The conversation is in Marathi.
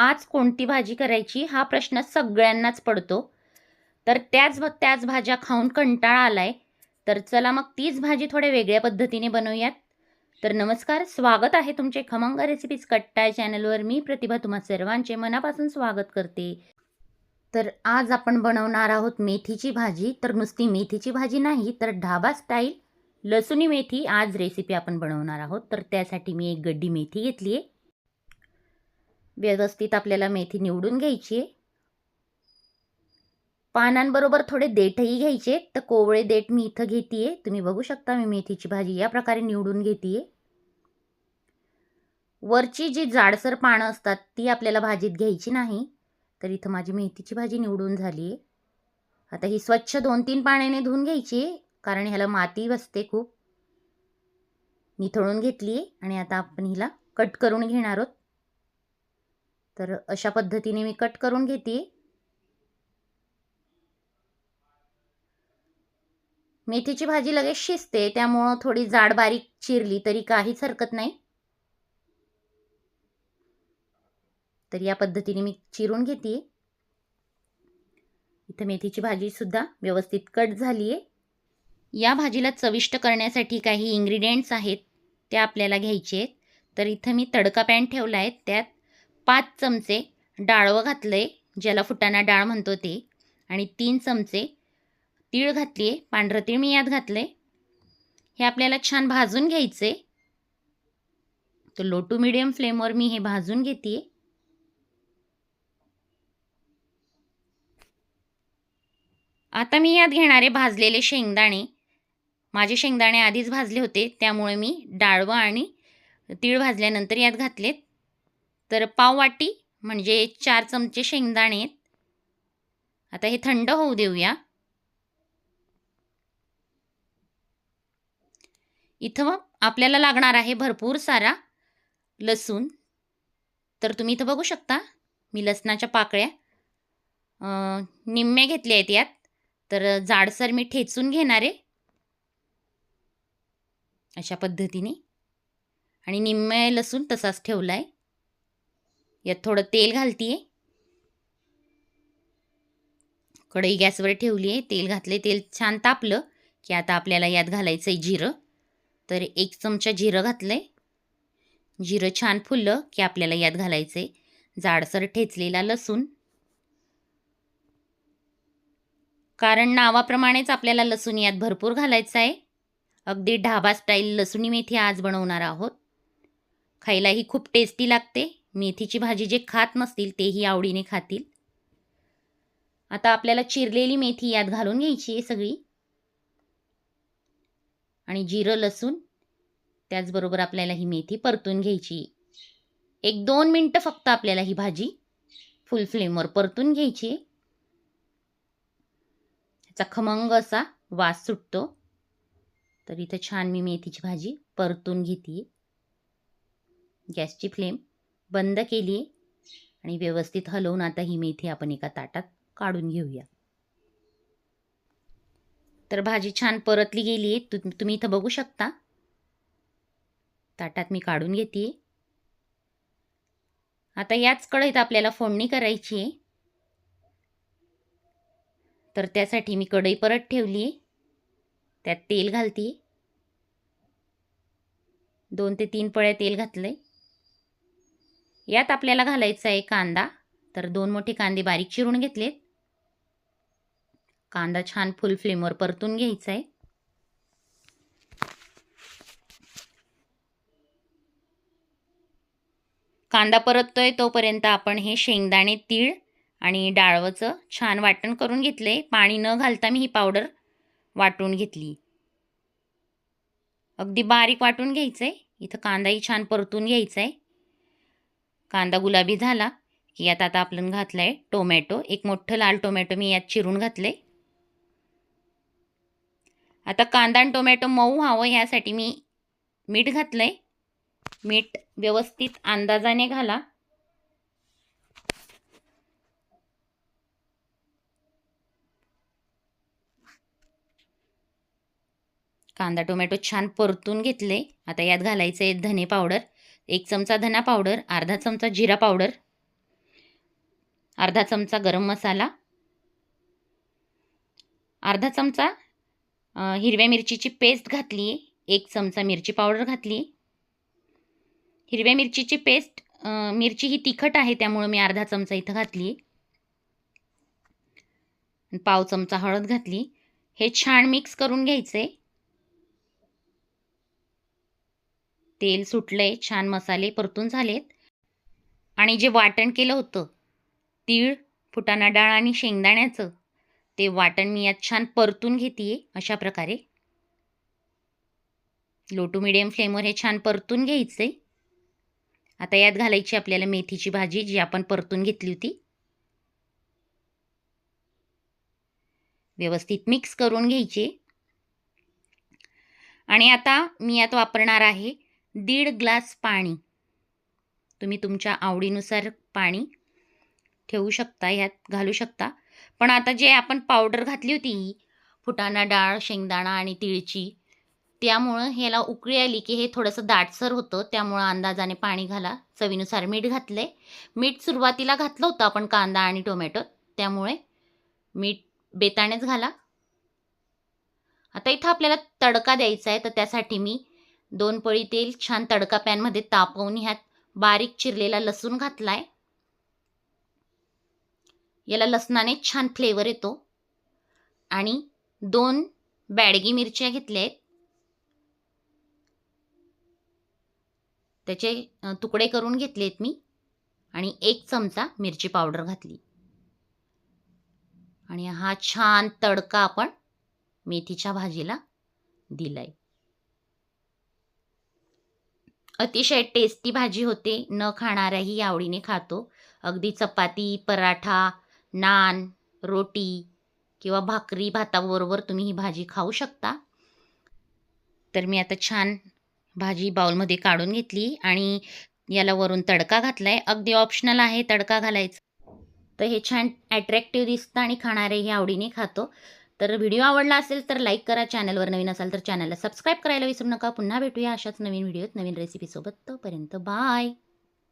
आज कोणती भाजी करायची हा प्रश्न सगळ्यांनाच पडतो. तर त्याच भाज्या खाऊन कंटाळा आलाय. तर चला मग तीच भाजी थोड्या वेगळ्या पद्धतीने बनवूयात. तर नमस्कार, स्वागत आहे तुमचे खमंग रेसिपीज कट्टा चॅनलवर. मी प्रतिभा तुम्हा सर्वांचे मनापासून स्वागत करते. तर आज आपण बनवणार आहोत मेथीची भाजी. तर नुसती मेथीची भाजी नाही, तर ढाबा स्टाईल लसुणी मेथी आज रेसिपी आपण बनवणार आहोत. तर त्यासाठी मी एक गड्डी मेथी घेतली आहे. व्यवस्थित आपल्याला मेथी निवडून घ्यायची आहे. पानांबरोबर थोडे देठही घ्यायचे. तर कोवळे देठ मी इथं घेतीये. तुम्ही बघू शकता मी मेथीची भाजी या प्रकारे निवडून घेतीये. वरची जी जाडसर पानं असतात ती आपल्याला भाजीत घ्यायची नाही. तर इथं माझी मेथीची भाजी निवडून झाली आहे. आता ही स्वच्छ 2-3 पाण्याने धुवून घ्यायची, कारण ह्याला माती बसते खूप. निथळून घेतली आहे आणि आता आपण हिला कट करून घेणार आहोत. तर अशा पद्धतीने मी कट करून घेते. मेथीची भाजी लगेच शिजते, त्यामुळं थोडी जाड बारीक चिरली तरी काहीच हरकत नाही. तर या पद्धतीने मी चिरून घेते. इथं मेथीची भाजी सुद्धा व्यवस्थित कट झाली आहे. या भाजीला चविष्ट करण्यासाठी काही इन्ग्रेडियंट्स आहेत ते आपल्याला घ्यायचे आहेत. तर इथं मी तडका पॅन ठेवला आहे. त्यात 5 चमचे डाळवं घातलंय, ज्याला फुटाणा डाळ म्हणतो ते, आणि 3 चमचे तीळ घातली. पांढरं तीळ मी यात घातलंय. हे आपल्याला छान भाजून घ्यायचे. तर लो टू मीडियम फ्लेमवर मी हे भाजून घेते. आता मी यात घेणारे भाजलेले शेंगदाणे. माझे शेंगदाणे आधीच भाजले होते, त्यामुळे मी डाळवं आणि तीळ भाजल्यानंतर यात घातलेत. तर पाव वाटी म्हणजे 4 चमचे शेंगदाणे आहेत. आता हे थंड होऊ देऊया. इथं आपल्याला लागणार आहे भरपूर सारा लसूण. तर तुम्ही इथं बघू शकता मी लसणाच्या पाकळ्या निम्मे घेतले आहेत यात. तर जाडसर मी ठेचून घेणार आहे अशा पद्धतीने, आणि निम्मे लसूण तसाच ठेवला आहे. यात थोडं तेल घालतीये. कढई गॅसवर ठेवली आहे, तेल घातले. तेल छान तापलं की आता आपल्याला यात घालायचं आहे जिरं. तर 1 चमचा जिरं घातलं आहे. जिरं छान फुललं की आपल्याला यात घालायचं आहे जाडसर ठेचलेला लसूण. कारण नावाप्रमाणेच आपल्याला लसूण यात भरपूर घालायचं आहे. अगदी ढाबा स्टाईल लसुणी मेथी आज बनवणार आहोत. खायलाही खूप टेस्टी लागते. मेथीची भाजी जे खात नसतील तेही आवडीने खातील. आता आपल्याला चिरलेली मेथी यात घालून घ्यायची आहे सगळी, आणि जिरं लसूण त्याचबरोबर आपल्याला ही मेथी परतून घ्यायची. 1-2 मिनटं फक्त आपल्याला ही भाजी फुल फ्लेमवर परतून घ्यायची. ह्याचा खमंग असा वास सुटतो. तर इथं छान मी मेथीची भाजी परतून घेते. गॅसची फ्लेम बंद केली आणि व्यवस्थित हलवून आता ही मेथी आपण एका ताटात काढून घेऊया. तर भाजी छान परतली गेली आहे. तुम्ही इथं बघू शकता. ताटात मी काढून घेते. आता याच कढईत आपल्याला फोडणी करायची आहे. तर त्यासाठी मी कढई परत ठेवली आहे. त्यात तेल घालते. 2 ते 3 पळ्या तेल घातलंय. यात आपल्याला घालायचा आहे कांदा. तर 2 मोठे कांदे बारीक चिरून घेतलेत. कांदा छान फुल फ्लेमवर परतून घ्यायचा आहे. कांदा परततोय तोपर्यंत आपण हे शेंगदाणे, तीळ आणि डाळवचं छान वाटण करून घेतले. पाणी न घालता मी ही पावडर वाटून घेतली. अगदी बारीक वाटून घ्यायचं आहे. इथं कांदाही छान परतून घ्यायचा आहे. कांदा गुलाबी झाला की यात आता आपण घातलं आहे टोमॅटो. 1 मोठं लाल टोमॅटो मी यात चिरून घातले. आता कांदा आणि टोमॅटो मऊ व्हावं ह्यासाठी मी मीठ घातलं आहे. मीठ व्यवस्थित अंदाजाने घाला. कांदा टोमॅटो छान परतून घेतले. आता यात घालायचं आहे धने पावडर. 1 चमचा धना पावडर, अर्धा चमचा जिरा पावडर, अर्धा चमचा गरम मसाला, अर्धा चमचा हिरव्या मिरचीची पेस्ट घातली आहे, 1 चमचा मिरची पावडर घातली. हिरव्या मिरचीची पेस्ट, मिरची ही तिखट आहे त्यामुळे मी अर्धा चमचा इथं घातली. पाव चमचा हळद घातली. हे छान मिक्स करून घ्यायचे. तेल सुटलंय, छान मसाले परतून झालेत. आणि जे वाटण केलं होतं तीळ, फुटाणा डाळ आणि शेंगदाण्याचं, ते वाटण मी यात छान परतून घेते. अशा प्रकारे लो टू मिडियम फ्लेमवर हे छान परतून घ्यायचे. आता यात घालायची आपल्याला मेथीची भाजी, जी आपण परतून घेतली होती. व्यवस्थित मिक्स करून घ्यायची. आणि आता मी यात वापरणार आहे 1.5 ग्लास पाणी. तुम्ही तुमच्या आवडीनुसार पाणी ठेवू शकता, यात घालू शकता. पण आता जे आपण पावडर घातली होती फुटाणा डाळ, शेंगदाणा आणि तिळची, त्यामुळं ह्याला उकळी आली की हे थोडंसं दाटसर होतं. त्यामुळं अंदाजाने पाणी घाला. चवीनुसार मीठ घातले. मीठ सुरुवातीला घातलं होतं आपण कांदा आणि टोमॅटो, त्यामुळे मीठ बेतानेच घाला. आता इथं आपल्याला तडका द्यायचा आहे, तर त्यासाठी मी 2 पळी तेल छान तडका पॅनमध्ये तापवून ह्यात बारीक चिरलेला लसूण घातलाय. याला लसणाने छान फ्लेवर येतो. आणि 2 बॅडगी मिरच्या घेतल्या आहेत, त्याचे तुकडे करून घेतलेत मी. आणि 1 चमचा मिरची पावडर घातली. आणि हा छान तडका आपण मेथीच्या भाजीला दिलाय. अतिशय टेस्टी भाजी होते. न खाणाराही आवडीने खातो. अगदी चपाती, पराठा, नान, रोटी किंवा भाकरी भाताबरोबर तुम्ही ही भाजी खाऊ शकता. तर मी आता छान भाजी बाउलमध्ये काढून घेतली आणि याला वरून तडका घातलाय. अगदी ऑप्शनल आहे तडका घालायचा. तर हे छान अट्रॅक्टिव्ह दिसतं आणि खाणारेही आवडीने खातो. तर व्हिडिओ आवडला असेल तर लाईक करा. चॅनलवर नवीन असाल तर चॅनलला सबस्क्राईब करायला विसरू नका. पुन्हा भेटूया अशाच नवीन व्हिडिओत नवीन रेसिपीसोबत. तोपर्यंत बाय.